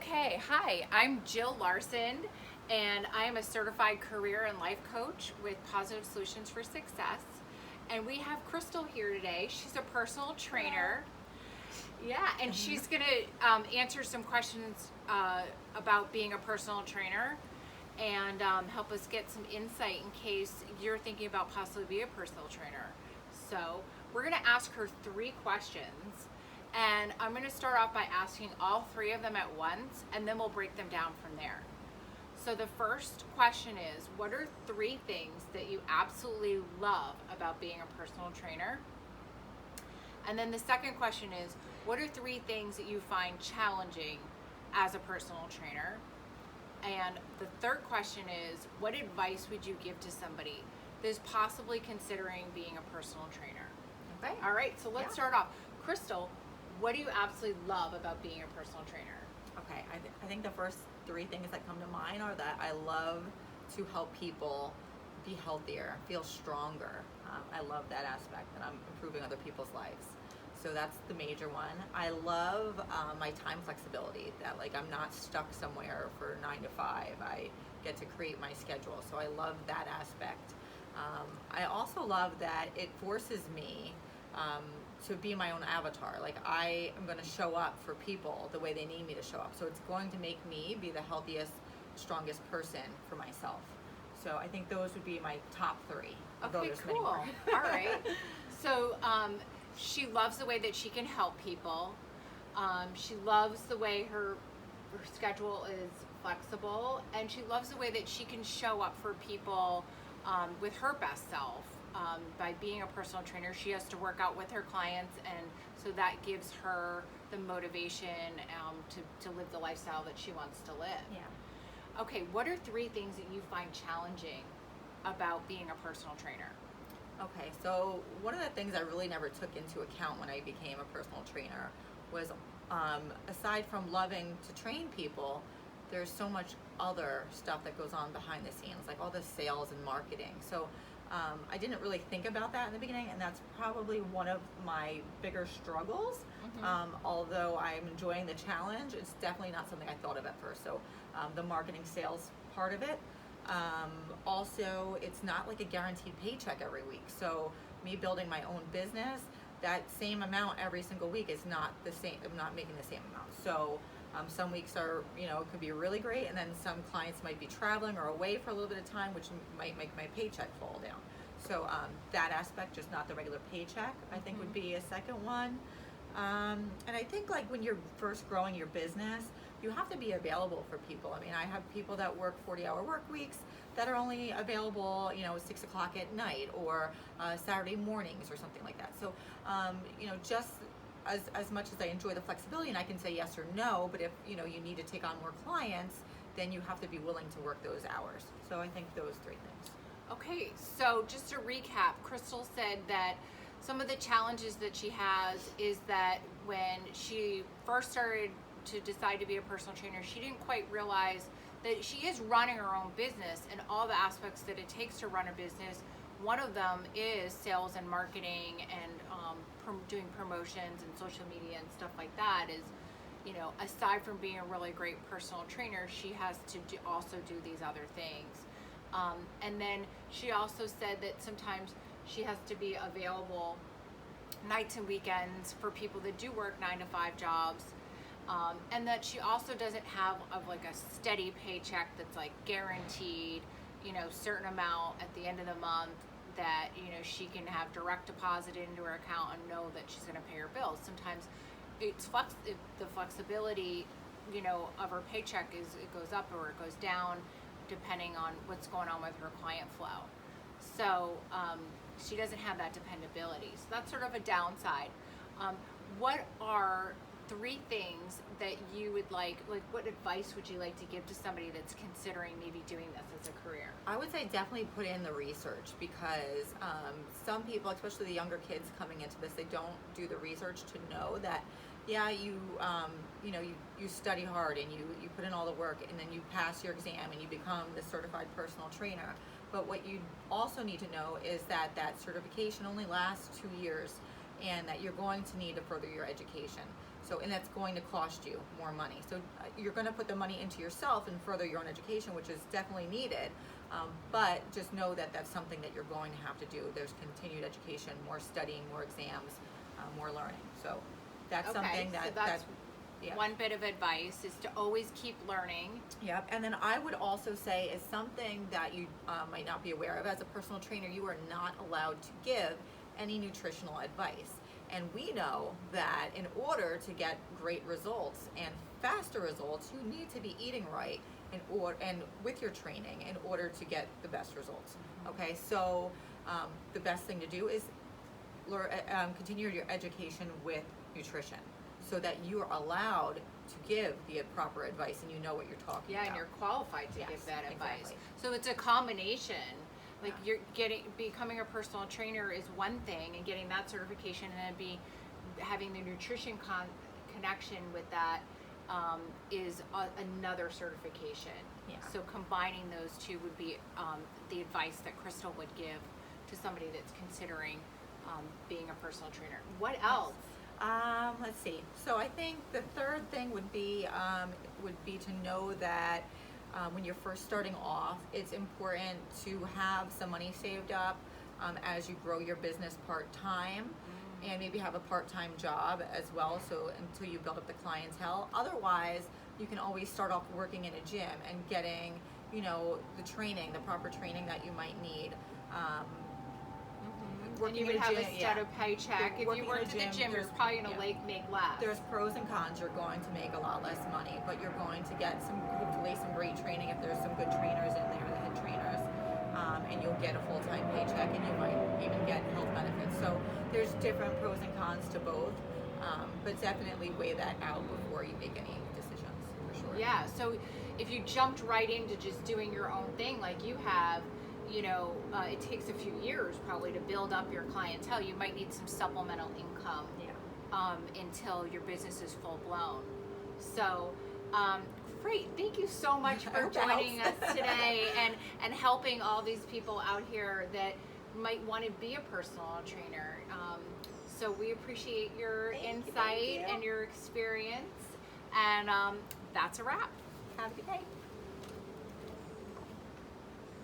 Okay, hi, I'm Jill Larson, and I am a certified career and life coach with Positive Solutions for Success. And we have Christal here today. She's a personal trainer. Yeah, and she's going to answer some questions about being a personal trainer and help us get some insight in case you're thinking about possibly being a personal trainer. So we're going to ask her 3 questions. And I'm going to start off by asking all 3 of them at once, and then we'll break them down from there. So the first question is, what are 3 things that you absolutely love about being a personal trainer? And then the second question is, what are 3 things that you find challenging as a personal trainer? And the third question is, what advice would you give to somebody that is possibly considering being a personal trainer? Okay. All right, so let's start off. Christal, what do you absolutely love about being a personal trainer? Okay, I think the first 3 things that come to mind are that I love to help people be healthier, feel stronger. I love that aspect, that I'm improving other people's lives. So that's the major one. I love my time flexibility, that like I'm not stuck somewhere for 9 to 5. I get to create my schedule, so I love that aspect. I also love that it forces me to be my own avatar. Like I am going to show up for people the way they need me to show up. So it's going to make me be the healthiest, strongest person for myself. So I think those would be my top 3. Okay, cool. All right. So she loves the way that she can help people. She loves the way her schedule is flexible, and she loves the way that she can show up for people with her best self. By being a personal trainer, she has to work out with her clients, and so that gives her the motivation to live the lifestyle that she wants to live. Yeah. Okay, what are 3 things that you find challenging about being a personal trainer? Okay, so one of the things I really never took into account when I became a personal trainer was, aside from loving to train people, there's so much other stuff that goes on behind the scenes, like all the sales and marketing. So I didn't really think about that in the beginning, and that's probably one of my bigger struggles. Although I'm enjoying the challenge, it's definitely not something I thought of at first. So the marketing sales part of it. Also, it's not like a guaranteed paycheck every week. So me building my own business, that same amount every single week is not the same. I'm not making the same amount. So some weeks are, it could be really great, and then some clients might be traveling or away for a little bit of time, which might make my paycheck fall down. So that aspect, just not the regular paycheck, I think would be a second one. And I think like when you're first growing your business, you have to be available for people. I mean, I have people that work 40-hour work weeks that are only available, 6 o'clock at night or Saturday mornings or something like that. So, just as much as I enjoy the flexibility and I can say yes or no, but if you need to take on more clients, then you have to be willing to work those hours. So I think those 3 things. Okay, so just to recap, Christal said that some of the challenges that she has is that when she first started to decide to be a personal trainer, she didn't quite realize that she is running her own business and all the aspects that it takes to run a business. One of them is sales and marketing and doing promotions and social media and stuff like that. Is, aside from being a really great personal trainer, she has to also do these other things. And then she also said that sometimes she has to be available nights and weekends for people that do work 9 to 5 jobs. And that she also doesn't have like a steady paycheck that's like guaranteed, certain amount at the end of the month that, she can have direct deposit into her account and know that she's going to pay her bills. Sometimes it's the flexibility, of her paycheck it goes up or it goes down depending on what's going on with her client flow. So she doesn't have that dependability. So that's sort of a downside. What are 3 things that you would like what advice would you like to give to somebody that's considering maybe doing this as a career? I would say definitely put in the research, because some people, especially the younger kids coming into this, they don't do the research to know that, you study hard and you put in all the work, and then you pass your exam and you become the certified personal trainer. But what you also need to know is that that certification only lasts 2 years, and that you're going to need to further your education. So, and that's going to cost you more money. So you're going to put the money into yourself and further your own education, which is definitely needed. But just know that that's something that you're going to have to do. There's continued education, more studying, more exams, more learning. So that's something that, so that's yeah. one bit of advice is to always keep learning. Yep. And then I would also say is something that you might not be aware of. As a personal trainer, you are not allowed to give any nutritional advice. And we know that in order to get great results and faster results, you need to be eating right and with your training in order to get the best results. Okay, so the best thing to do is continue your education with nutrition so that you are allowed to give the proper advice and you know what you're talking about. And you're qualified to Yes, give that advice. exactly. So it's a combination. Like you're becoming a personal trainer is one thing, and getting that certification, and then having the nutrition connection with that is another certification. Yeah. So combining those two would be the advice that Christal would give to somebody that's considering being a personal trainer. What else? Let's see. So I think the third thing would be to know that when you're first starting off, it's important to have some money saved up as you grow your business part-time, and maybe have a part-time job as well, so until you build up the clientele. Otherwise, you can always start off working in a gym and getting, the proper training that you might need. And you would have a set of paycheck. If you worked at the gym, you're probably going to make less. There's pros and cons. You're going to make a lot less money, but you're going to get hopefully some great training if there's some good trainers in there, the head trainers, and you'll get a full-time paycheck, and you might even get health benefits. So there's different pros and cons to both, but definitely weigh that out before you make any decisions, for sure. Yeah, so if you jumped right into just doing your own thing like you have, it takes a few years probably to build up your clientele. You might need some supplemental income until your business is full blown. So, great. Thank you so much for joining us today and helping all these people out here that might want to be a personal trainer. So we appreciate your insight and your experience. And that's a wrap. Have a good day.